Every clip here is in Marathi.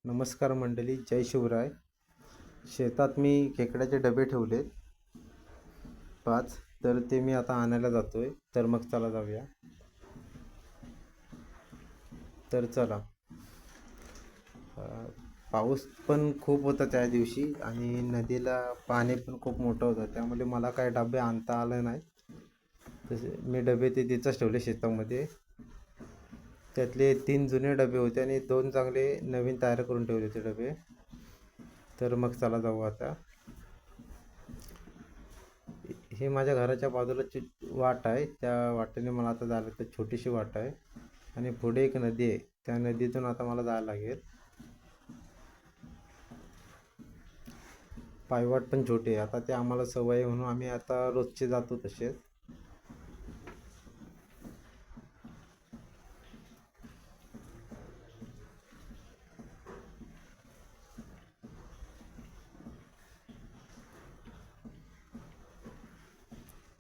नमस्कार मंडळी, जय शिवराय. शेतात मी खेकड्याचे डबे ठेवलेत 5. तर ते मी आता आणायला जातोय. तर मग चला जाऊया. तर चला. पाऊस पण खूप होता त्या दिवशी आणि नदीला पाणी पण खूप मोठं होतं, त्यामुळे मला काय डबे आणता आले नाही. तसे मी डबे ते तिथंच ठेवले शेतामध्ये. त्यातले 3 जुने डबे होते आणि 2 चांगले नवीन तयार करून ठेवले होते डबे. तर मग चला जाऊ आता. हे माझ्या घराच्या बाजूला वाट आहे. त्या वाटेने मला आता जायला तर छोटीशी वाट आहे आणि पुढे एक नदी आहे. त्या नदीतून आता मला जायला लागेल. पायवाट पण छोटी आहे. आता ते आम्हाला सवय आहे म्हणून आम्ही आता रोजचे जातो तसेच.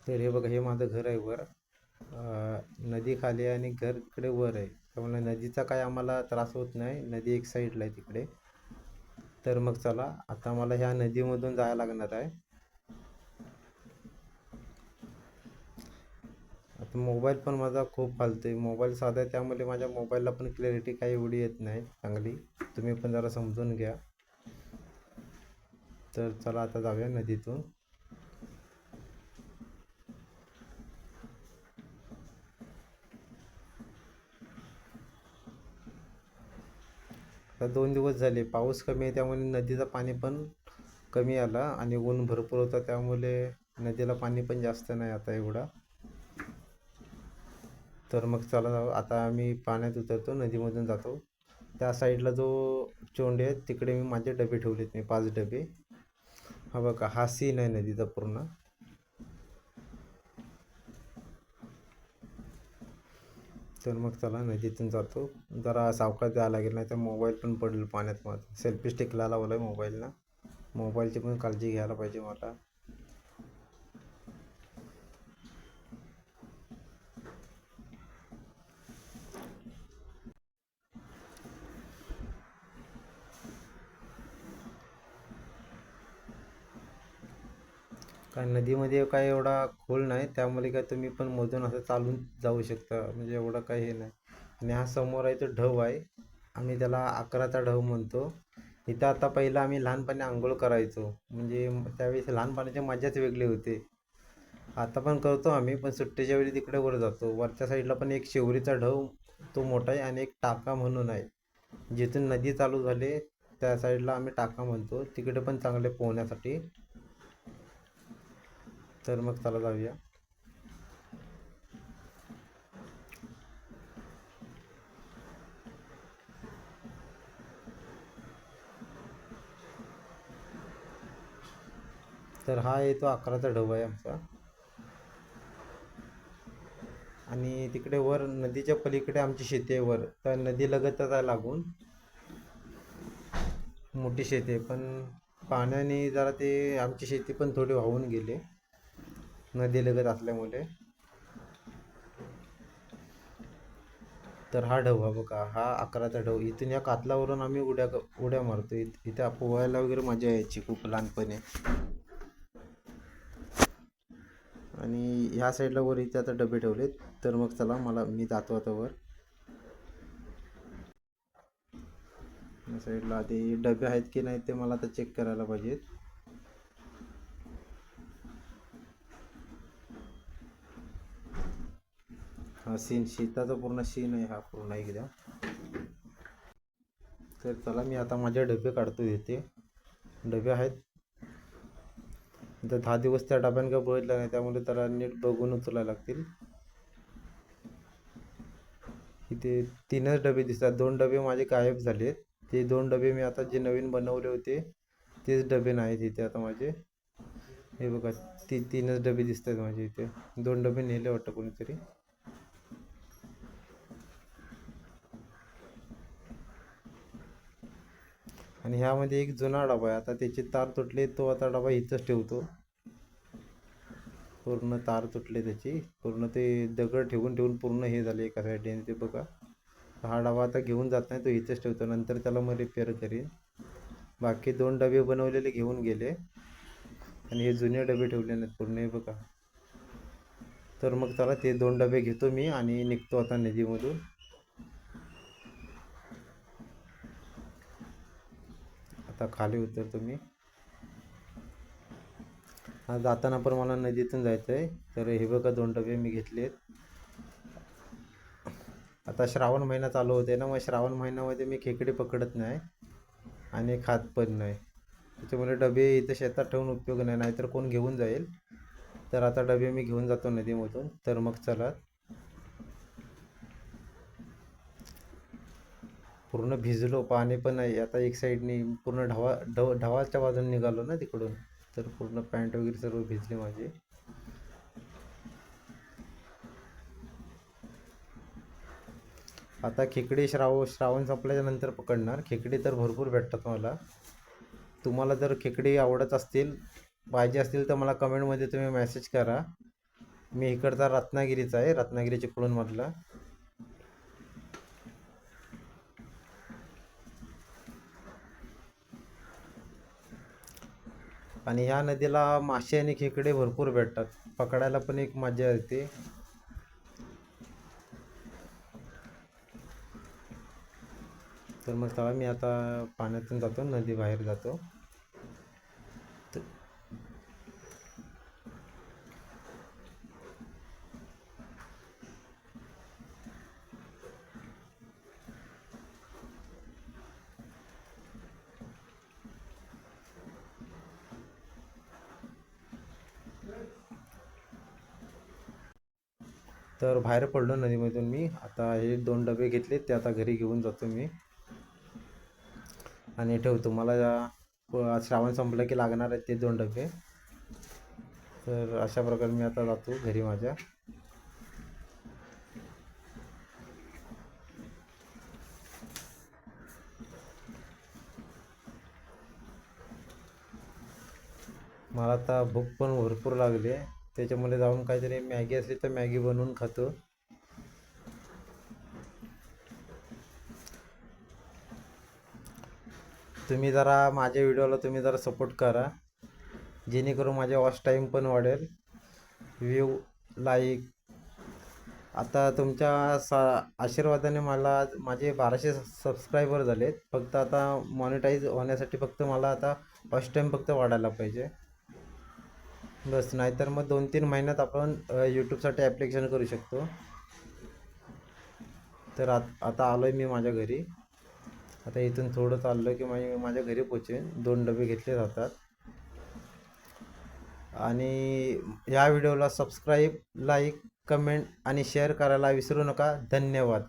तर हे बघा, हे माझं घर आहे वर. नदी खाली आहे आणि घर इकडे वर आहे, त्यामुळे नदीचा काय आम्हाला त्रास होत नाही. नदी एक साईडला आहे तिकडे. तर मग चला, आता मला ह्या नदीमधून जायला लागणार आहे. आता मोबाईल पण माझा खूप फालतोय. मोबाईल साधा आहे, त्यामुळे माझ्या मोबाईलला पण क्लॅरिटी काही एवढी येत नाही चांगली. तुम्ही पण जरा समजून घ्या. तर चला आता जाऊया नदीतून. आता 2 दिवस झाले पाऊस कमी आहे, त्यामुळे नदीचं पाणी पण कमी आला आणि ऊन भरपूर होता, त्यामुळे नदीला पाणी पण जास्त नाही आता एवढा. तर मग चला जाऊ आता. आम्ही पाण्यात उतरतो, नदीमधून जातो. त्या साईडला जो चोंडे आहेत तिकडे मी माझे डबे ठेवलेत, मी 5 डबे. हा बघा, हा सीन आहे नदीचा पूर्ण. तर मग चला नदीतून जातो. जरा सावकाश जायला लागेल, नाही तर मोबाईल पण पडेल पाण्यात. माझा सेल्फी स्टिक लावला आहे मोबाईलला. मोबाईलची पण काळजी घ्यायला पाहिजे मला. काय नदीमध्ये काय एवढा खोल नाही, त्यामुळे काय तुम्ही पण मधून असं चालून जाऊ शकता, म्हणजे एवढं काही हे नाही. आणि हा समोर आहे तो ढव आहे. आम्ही त्याला 11चा ढव म्हणतो. इथं आता पहिलं आम्ही लहानपणी आंघोळ करायचो, म्हणजे त्यावेळेस लहानपणाची मजाच वेगळी होती. आता पण करतो आम्ही, पण सुट्टीच्या वेळी तिकडे वर जातो. वरच्या साईडला पण एक शेवरीचा ढव, तो मोठा आहे, आणि एक टाका म्हणून आहे. जिथून नदी चालू झाली त्या साईडला आम्ही टाका म्हणतो. तिकडे पण चांगले पोहण्यासाठी. तर मग चला जाऊया. तर हा येतो 11चा ढब आहे आमचा. आणि तिकडे वर नदीच्या पलीकडे आमची शेती आहे वर, तर नदी लगतच आहे लागून. मोठी शेती आहे, पण पाण्याने जरा ते आमची शेती पण थोडी वाहून गेली नदी लगत असल्यामुळे. तर हा ढव, हा बघा, हा 11चा ढव. इथून या कातलावरून आम्ही उड्या मारतो. इथे पोहायला वगैरे मजा यायची खूप लहानपणी. आणि ह्या साईडला वर इथे आता डबे ठेवलेत. तर मग चला, मी जातो आता वर. या साईडला ते डबे आहेत की नाही ते मला आता चेक करायला पाहिजेत. हा सीन, शेताचा पूर्ण सीन आहे हा पूर्ण एकदा. तर चला, मी आता माझे डबे काढतो. इथे डबे आहेत. आता 10 दिवस त्या डब्यानं काय बघितलं नाही, त्यामुळे त्याला नीट बघून उचलायला लागतील. इथे 3च डबे दिसतात. 2 डबे माझे गायब झालेत. ते 2 डबे मी आता जे नवीन बनवले होते तेच डबे नाहीत इथे आता माझे. हे बघा, 3च डबे दिसत आहेत माझे इथे. 2 डबे नेले वाटतं कोणीतरी. आणि ह्यामध्ये एक जुना डबा आहे, आता त्याची तार तुटली, तो आता डबा इथंच ठेवतो. पूर्ण तार तुटले त्याची, पूर्ण ते दगड ठेवून ठेवून पूर्ण हे झाले एका साईडने. ते बघा, हा डबा आता घेऊन जात नाही, तो इथेच ठेवतो, नंतर त्याला मग रिपेअर करीन. बाकी 2 डबे बनवलेले घेऊन गेले आणि हे जुने डबे ठेवले नाहीत पूर्ण, हे बघा. तर मग चला ते 2 डबे घेतो मी आणि निघतो आता नदीमधून. आता खाली उतरतो मी. आज जाताना पण मला नदीतून जायचं आहे, तर हे बघा 2 डबे मी घेतलेत. आता श्रावण महिना चालू होते ना, मग श्रावण महिन्यामध्ये मी खेकडे पकडत नाही आणि खात पण नाही. त्याच्यामुळे डबे इथं शेतात ठेवून उपयोग नाही, नाहीतर कोण घेऊन जाईल. तर आता डबे मी घेऊन जातो नदीमधून. तर मग चला. पूर्ण भिजलो, पाणी पण नाही. आता एक साईडनी पूर्ण ढवाच्या बाजूने निघालो ना तिकडून, तर पूर्ण पॅन्ट वगैरे सर्व भिजले माझे. आता खेकडे श्रावण संपल्याच्या नंतर पकडणार. खेकडे तर भरपूर भेटतात मला. तुम्हाला जर खेकडे आवडत असतील, पाहिजे असतील, तर मला कमेंटमध्ये तुम्ही मेसेज करा. मी इकडचा रत्नागिरीचा आहे, रत्नागिरी चिपळूणमधला. आणि ह्या नदीला मासे आणि खेकडे भरपूर भेटतात, पकडायला पण एक मजा येते. तर मग चला मी आता पाण्यातून जातो, नदी बाहेर जातो. तर बाहेर पडलो नदीमधून मी. आता हे 2 डबे घेतले, ते आता घरी घेऊन जातो मी आणि ठेवतो. मला श्रावण संपलं की लागणार आहेत ते 2 डबे. तर अशा प्रकारे मी आता जातो घरी माझ्या. मला आता भूक पण भरपूर लागली आहे, त्याच्यामुळे जाऊन काहीतरी मॅगी असली तर मॅगी बनवून खातो. तुम्ही जरा माझ्या व्हिडिओला तुम्ही जरा सपोर्ट करा, जेणेकरून माझ्या वॉच टाईम पण वाढेल, व्ह्यू, लाईक. आता तुमच्या आशीर्वादाने मला माझे 1200 सबस्क्रायबर झालेत. फक्त आता मॉनिटाईज होण्यासाठी फक्त मला आता वॉच टाईम फक्त वाढायला पाहिजे बस. नाहीतर मग 2-3 महिन्यात आपण यूट्यूबसाठी ॲप्लिकेशन करू शकतो. तर आता आलो आहे मी माझ्या घरी. आता इथून थोडं चाललं की माझ्या घरी पोचेन. 2 डबे घेतले जातात. आणि या व्हिडिओला सबस्क्राईब, लाईक, कमेंट आणि शेअर करायला विसरू नका. धन्यवाद.